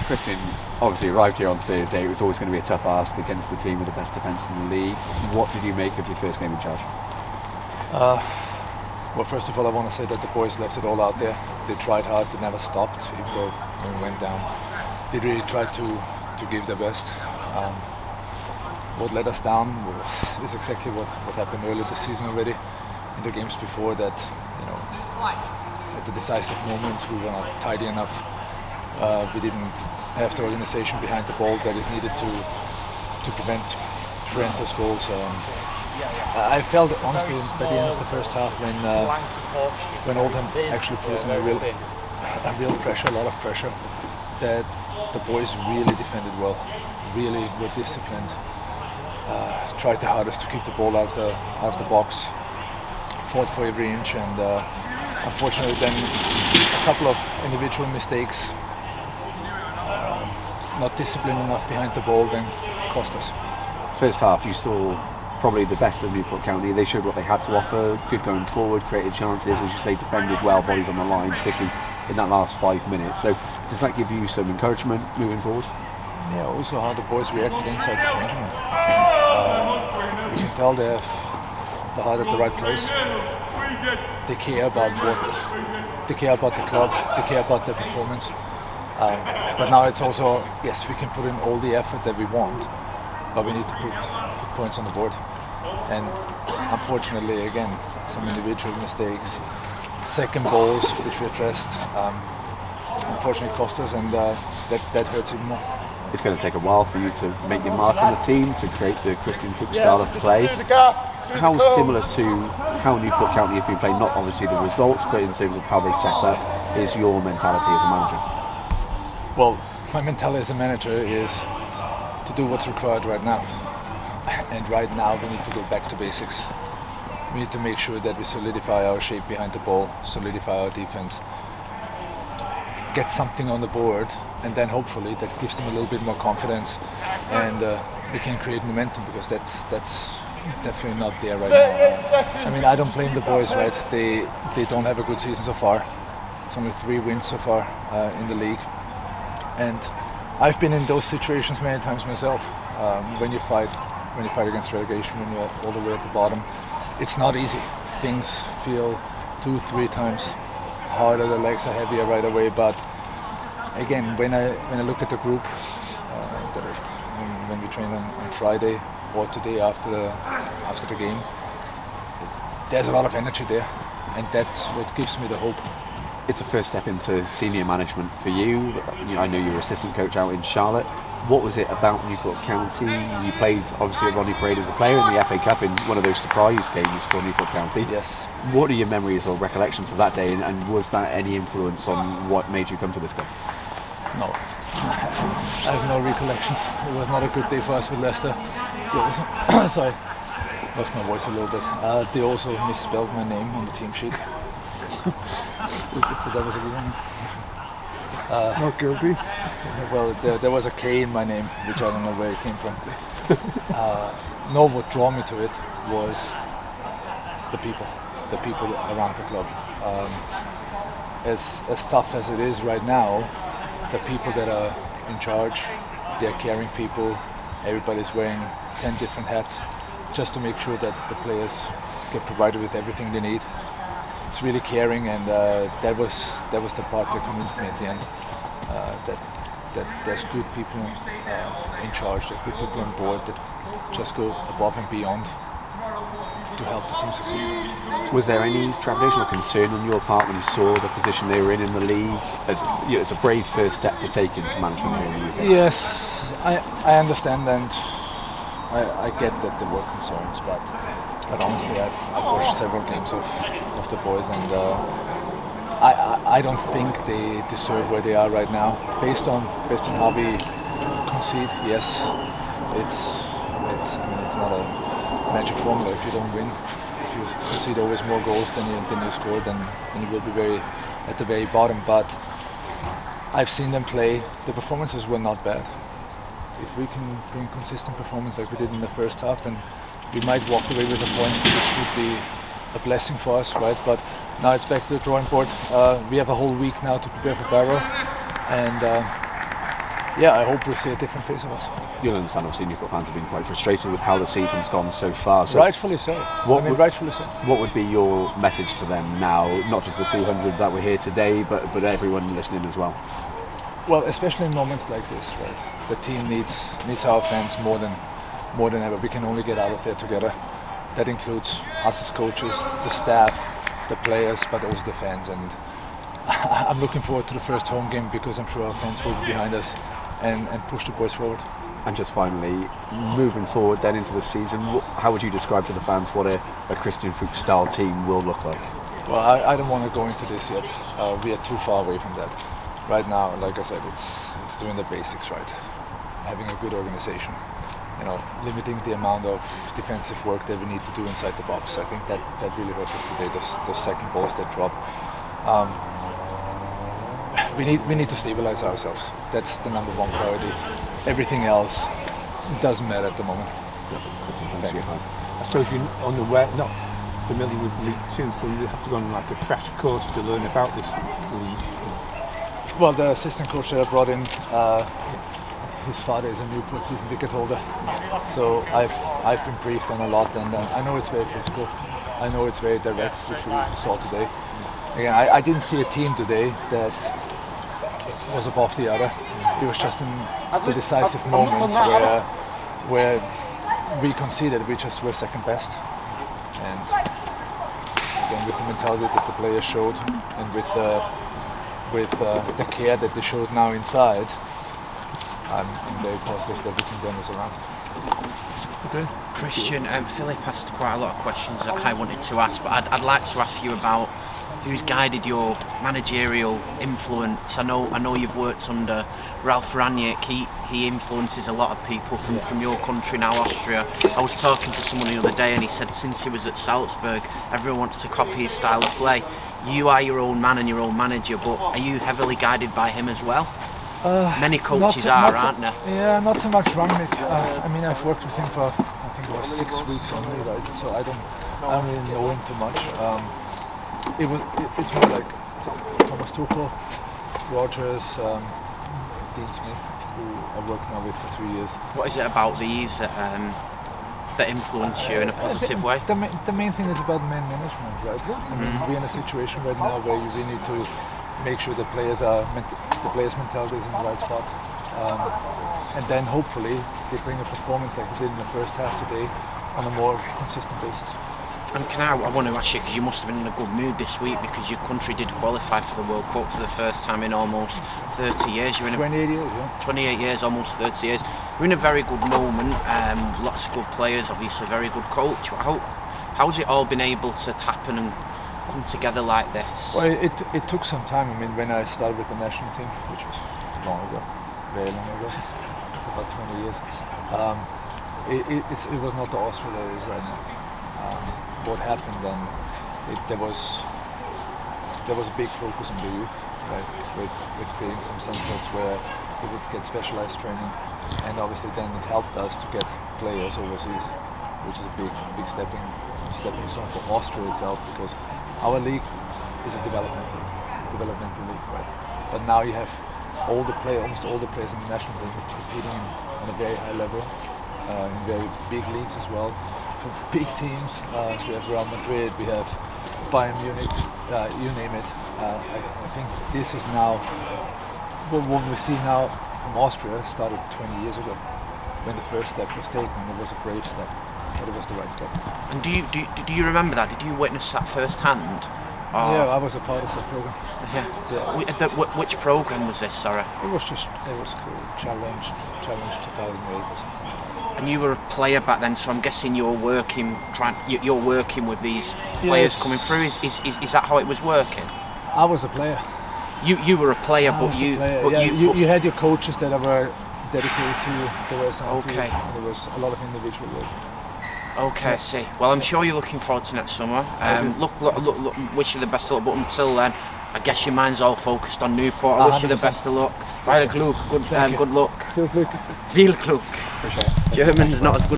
Christian obviously arrived here on Thursday. It was always going to be a tough ask against the team with the best defence in the league. What did you make of your first game in charge? Well, first of all, I want to say that the boys left it all out there. They tried hard, they never stopped, even though when we went down. They really tried to give their best. What let us down is exactly what happened earlier this season already. In the games before that, at the decisive moments we were not tidy enough. We didn't have the organization behind the ball that is needed to prevent horrendous goals. I felt honestly by the end of the first half when Oldham actually put us in a real pressure, a lot of pressure, that the boys really defended well, really were disciplined, tried the hardest to keep the ball out of the box, fought for every inch, and unfortunately then a couple of individual mistakes, not disciplined enough behind the ball, then cost us. First half you saw probably the best of Newport County. They showed what they had to offer, good going forward, created chances, as you say, defended well, bodies on the line, particularly in that last 5 minutes. So does that give you some encouragement moving forward? Yeah, also how the boys reacted inside the changing room. You can tell they have the heart at the right place. They care about the club, they care about their performance. But now it's also, yes, we can put in all the effort that we want, but we need to put points on the board. And unfortunately, again, some individual mistakes, second balls which we addressed, unfortunately cost us, and that hurts even more. It's going to take a while for you to make your mark on the team, to create the Christian Fuchs style of play. How similar to how Newport County have been playing, not obviously the results, but in terms of how they set up, is your mentality as a manager? Well, my mentality as a manager is to do what's required right now. And right now we need to go back to basics. We need to make sure that we solidify our shape behind the ball, solidify our defense, get something on the board, and then hopefully that gives them a little bit more confidence, and we can create momentum, because that's definitely not there right now. I mean, I don't blame the boys, right? They don't have a good season so far. It's only 3 wins so far in the league, and I've been in those situations many times myself. When you fight against relegation, when you're all the way at the bottom, it's not easy. Things feel 2-3 times harder. The legs are heavier right away. But again, when I look at the group, when we train on Friday or today after the game, there's a lot of energy there, and that's what gives me the hope. It's a first step into senior management for you. I know you were assistant coach out in Charlotte. What was it about Newport County? You played obviously at Ronnie Parade as a player in the FA Cup in one of those surprise games for Newport County. Yes. What are your memories or recollections of that day, and was that any influence on what made you come to this game? No, I have no recollections. It was not a good day for us with Leicester. Sorry, lost my voice a little bit. They also misspelled my name on the team sheet. So that was a good one. Not guilty. Well, there was a K in my name, which I don't know where it came from. No, what drew me to it was the people around the club. As tough as it is right now, the people that are in charge, they're caring people. Everybody's wearing 10 different hats just to make sure that the players get provided with everything they need. It's really caring, and that was the part that convinced me at the end, that there's good people in charge, there are good people on board that just go above and beyond to help the team succeed. Was there any trepidation or concern on your part when you saw the position they were in the league? It's a brave first step to take into management here in the UK. Yes, I understand, and I get that there were concerns, but honestly, I've watched several games of the boys, and I don't think they deserve where they are right now. Based on how we concede, yes, it's not a magic formula. If you don't win, if you concede always more goals than you score, then you will be at the very bottom. But I've seen them play. The performances were not bad. If we can bring consistent performance like we did in the first half, then we might walk away with a point, which would be a blessing for us, right? But now it's back to the drawing board. We have a whole week now to prepare for Barrow, and yeah, I hope we'll see a different face of us. You'll understand, obviously, Newport fans have been quite frustrated with how the season's gone so far. So Rightfully so. Rightfully so. What would be your message to them now? Not just the 200 that were here today, but everyone listening as well. Well, especially in moments like this, right? The team needs our fans more than ever. We can only get out of there together. That includes us as coaches, the staff, the players, but also the fans. And I'm looking forward to the first home game because I'm sure our fans will be behind us and push the boys forward. And just finally, moving forward then into the season, how would you describe to the fans what a Christian Fuchs style team will look like? Well, I don't want to go into this yet. We are too far away from that. Right now, like I said, it's doing the basics right. Having a good organization, limiting the amount of defensive work that we need to do inside the box. I think that really hurt us today. Those second balls that drop. We need to stabilize ourselves. That's the number one priority. Everything else doesn't matter at the moment. Thanks for your time. I suppose you're unaware, not familiar with League Two, so you have to go on like a crash course to learn about this league. Well, the assistant coach that I brought in, his father is a Newport season ticket holder, so I've been briefed on a lot, and I know it's very physical. I know it's very direct, which we saw today. Again, I didn't see a team today that was above the other. It was just in the decisive moments where we conceded, we just were second best. And again, with the mentality that the players showed, and with the care that they showed now inside, I'm very positive that we can turn this around. Okay. Christian, Philip asked quite a lot of questions that I wanted to ask, but I'd like to ask you about who's guided your managerial influence. I know you've worked under Ralph Rangnick. He influences a lot of people from your country now, Austria. I was talking to someone the other day and he said since he was at Salzburg, everyone wants to copy his style of play. You are your own man and your own manager, but are you heavily guided by him as well? Many coaches aren't they? Yeah, not so much Rangnick. I've worked with him for, I think it was 6 weeks only, right? So I don't really know him too much. It's more like Thomas Tuchel, Rogers, Dean Smith, who I've worked now with for 2 years. What is it about these that influence you in a positive way? The main thing is about man management, right? We're in a situation right now where you really need to make sure the players' mentality is in the right spot, and then hopefully they bring a performance like they did in the first half today on a more consistent basis. And I want to ask you, because you must have been in a good mood this week because your country did qualify for the World Cup for the first time in almost 30 years. You're in 28 years, yeah. 28 years, almost 30 years. You're in a very good moment, lots of good players, obviously a very good coach. How's it all been able to happen and come together like this? Well, it took some time. When I started with the national team, which was long ago, very long ago, it's about 20 years, it was not the Austria that it is right now. What happened then, there was a big focus on the youth, right, with creating some centers where we would get specialized training, and obviously then it helped us to get players overseas, which is a big stepping stone for Austria itself, because our league is a developmental league, right? But now you have almost all the players in the national team competing on a very high level, in very big leagues as well. For big teams, we have Real Madrid, we have Bayern Munich, you name it. I think this is now, what we see now from Austria started 20 years ago, when the first step was taken. It was a brave step, but it was the right step. And do you remember that? Did you witness that firsthand? Yeah, I was a part of the program. Yeah. Which program was this? Sorry. It was called Challenge 2008 or something. And you were a player back then, so I'm guessing you're working with these players coming through. Is that how it was working? I was a player. You were a player, you had your coaches that were dedicated to the rest of the team. There was a lot of individual work. Okay, I see. Well, I'm sure you're looking forward to next summer. Look, wish you the best of luck. But until then, I guess your mind's all focused on Newport. I wish you the best of luck. Good luck. Viel Glück. German's not as good.